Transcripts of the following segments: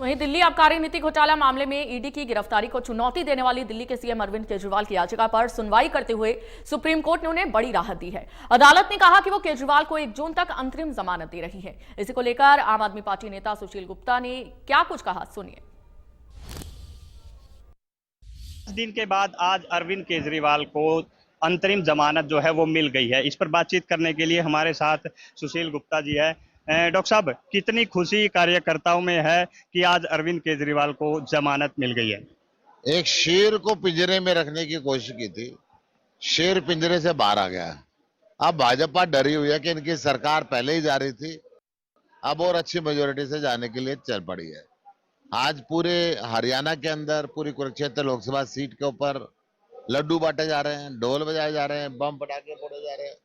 वहीं दिल्ली आबकारी नीति घोटाला मामले में ईडी की गिरफ्तारी को चुनौती देने वाली दिल्ली के सीएम अरविंद केजरीवाल की याचिका पर सुनवाई करते हुए सुप्रीम कोर्ट ने उन्हें बड़ी राहत दी है। अदालत ने कहा कि वो केजरीवाल को 1 जून तक अंतरिम जमानत दे रही है। इसी को लेकर आम आदमी पार्टी नेता सुशील गुप्ता ने क्या कुछ कहा, सुनिए। दिन के बाद आज अरविंद केजरीवाल को अंतरिम जमानत जो है वो मिल गई है। इस पर बातचीत करने के लिए हमारे साथ सुशील गुप्ता जी है। डॉक्टर साहब, कितनी खुशी कार्यकर्ताओं में है कि आज अरविंद केजरीवाल को जमानत मिल गई है? एक शेर को पिंजरे में रखने की कोशिश की थी, शेर पिंजरे से बाहर आ गया। अब भाजपा डरी हुई है कि इनकी सरकार पहले ही जा रही थी, अब और अच्छी मेजोरिटी से जाने के लिए चल पड़ी है। आज पूरे हरियाणा के अंदर पूरी कुरुक्षेत्र लोकसभा सीट के ऊपर लड्डू बांटे जा रहे हैं, ढोल बजाए जा रहे हैं, बम पटाखे फोड़े जा रहे हैं।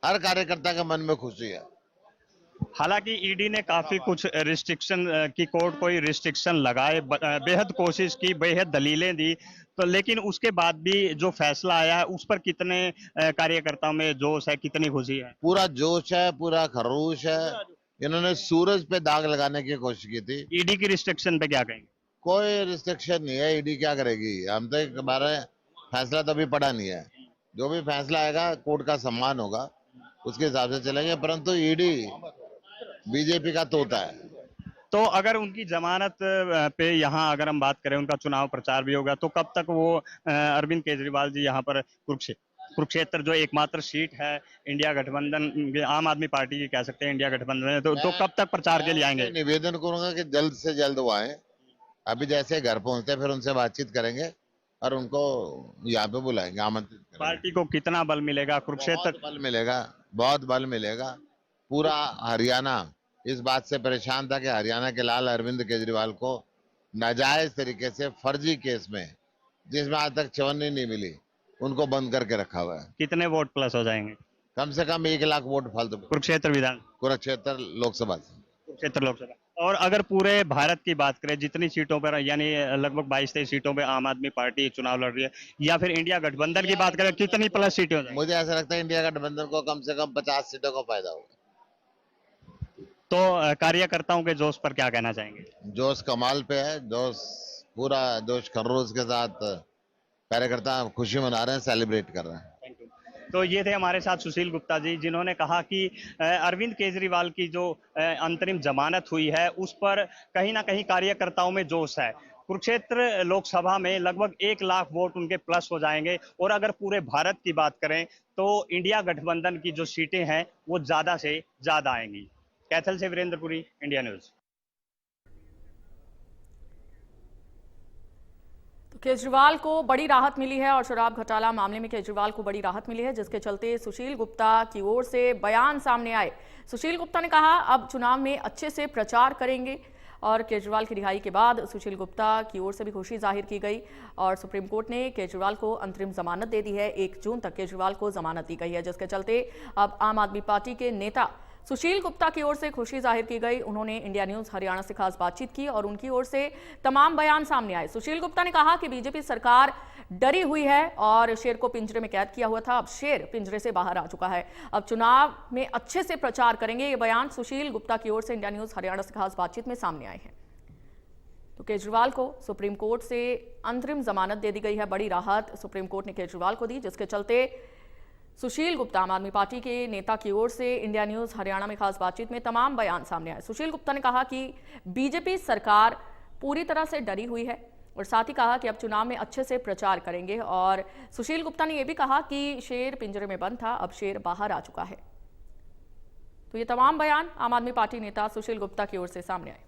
हर कार्यकर्ता के मन में खुशी है। हालांकि ईडी ने काफी कुछ रिस्ट्रिक्शन की कोर्ट कोई रिस्ट्रिक्शन लगाए, बेहद कोशिश की, बेहद दलीलें दी, तो लेकिन उसके बाद भी जो फैसला आया है उस पर कितने कार्यकर्ताओं में जोश है, कितनी खुशी है? पूरा जोश है, पूरा खरोश है। इन्होंने सूरज पे दाग लगाने की कोशिश की थी। ईडी की रिस्ट्रिक्शन पे क्या कहेंगे? कोई रिस्ट्रिक्शन नहीं है। ईडी क्या करेगी? हम तो एक बार फैसला तो अभी पड़ा नहीं है। जो भी फैसला आएगा कोर्ट का सम्मान होगा, उसके हिसाब से चलेंगे। परंतु ईडी बीजेपी का तोता है। तो अगर उनकी जमानत पे यहाँ अगर हम बात करें, उनका चुनाव प्रचार भी होगा, तो कब तक वो अरविंद केजरीवाल जी यहाँ पर कुरुक्षेत्र जो एकमात्र सीट है इंडिया गठबंधन, आम आदमी पार्टी की कह सकते हैं इंडिया गठबंधन है, तो कब तक प्रचार के लिए आएंगे? निवेदन करूंगा कि जल्द से जल्द वो आए। अभी जैसे घर पहुंचते फिर उनसे बातचीत करेंगे और उनको यहाँ पे बुलाएंगे, आमंत्रित करेंगे। पार्टी को कितना बल मिलेगा? कुरुक्षेत्र बल मिलेगा, बहुत बल मिलेगा। पूरा हरियाणा इस बात से परेशान था कि हरियाणा के लाल अरविंद केजरीवाल को नाजायज तरीके से फर्जी केस में, जिसमें आज तक चवन्नी नहीं मिली, उनको बंद करके रखा हुआ है। कितने वोट प्लस हो जाएंगे? कम से कम 1 लाख वोट फालतू। कुरुक्षेत्र लोकसभा से। कुरुक्षेत्र लोकसभा। और अगर पूरे भारत की बात करें, जितनी सीटों पर, यानी लगभग 22-23 सीटों पे आम आदमी पार्टी चुनाव लड़ रही है, या फिर इंडिया गठबंधन की बात करें, कितनी प्लस सीटें हो जाएंगी? मुझे ऐसा लगता है इंडिया गठबंधन को कम से कम 50 सीटों का फायदा होगा। तो कार्यकर्ताओं के जोश पर क्या कहना चाहेंगे? जोश कमाल पे है, जोश पूरा जोश खरोश के साथ कार्यकर्ता खुशी मना रहे हैं, सेलिब्रेट कर रहे हैं। तो ये थे हमारे साथ सुशील गुप्ता जी, जिन्होंने कहा कि अरविंद केजरीवाल की जो अंतरिम जमानत हुई है उस पर कहीं ना कहीं कार्यकर्ताओं में जोश है। कुरुक्षेत्र लोकसभा में लगभग 1 लाख वोट उनके प्लस हो जाएंगे, और अगर पूरे भारत की बात करें तो इंडिया गठबंधन की जो सीटें हैं वो ज्यादा से ज्यादा आएंगी। कैथल से वीरेंद्रपुरी, इंडिया न्यूज। केजरीवाल को बड़ी राहत मिली है और शराब घोटाला मामले में केजरीवाल को बड़ी राहत मिली है, जिसके चलते सुशील गुप्ता की ओर से बयान सामने आए। सुशील गुप्ता ने कहा अब चुनाव में अच्छे से प्रचार करेंगे, और केजरीवाल की रिहाई के बाद सुशील गुप्ता की ओर से भी खुशी जाहिर की गई और सुप्रीम कोर्ट ने केजरीवाल को अंतरिम जमानत दे दी है। 1 जून तक केजरीवाल को जमानत दी गई है, जिसके चलते अब आम आदमी पार्टी के नेता सुशील गुप्ता की ओर से खुशी जाहिर की गई। उन्होंने इंडिया न्यूज हरियाणा से खास बातचीत की और उनकी ओर से तमाम बयान सामने आए। सुशील गुप्ता ने कहा कि बीजेपी सरकार डरी हुई है और शेर को पिंजरे में कैद किया हुआ था, अब शेर पिंजरे से बाहर आ चुका है, अब चुनाव में अच्छे से प्रचार करेंगे। ये बयान सुशील गुप्ता की ओर से इंडिया न्यूज हरियाणा से खास बातचीत में सामने आए हैं। तो केजरीवाल को सुप्रीम कोर्ट से अंतरिम जमानत दे दी गई है, बड़ी राहत सुप्रीम कोर्ट ने केजरीवाल को दी, जिसके चलते सुशील गुप्ता आम आदमी पार्टी के नेता की ओर से इंडिया न्यूज हरियाणा में खास बातचीत में तमाम बयान सामने आए। सुशील गुप्ता ने कहा कि बीजेपी सरकार पूरी तरह से डरी हुई है और साथ ही कहा कि अब चुनाव में अच्छे से प्रचार करेंगे, और सुशील गुप्ता ने यह भी कहा कि शेर पिंजरे में बंद था, अब शेर बाहर आ चुका है। तो ये तमाम बयान आम आदमी पार्टी नेता सुशील गुप्ता की ओर से सामने आए।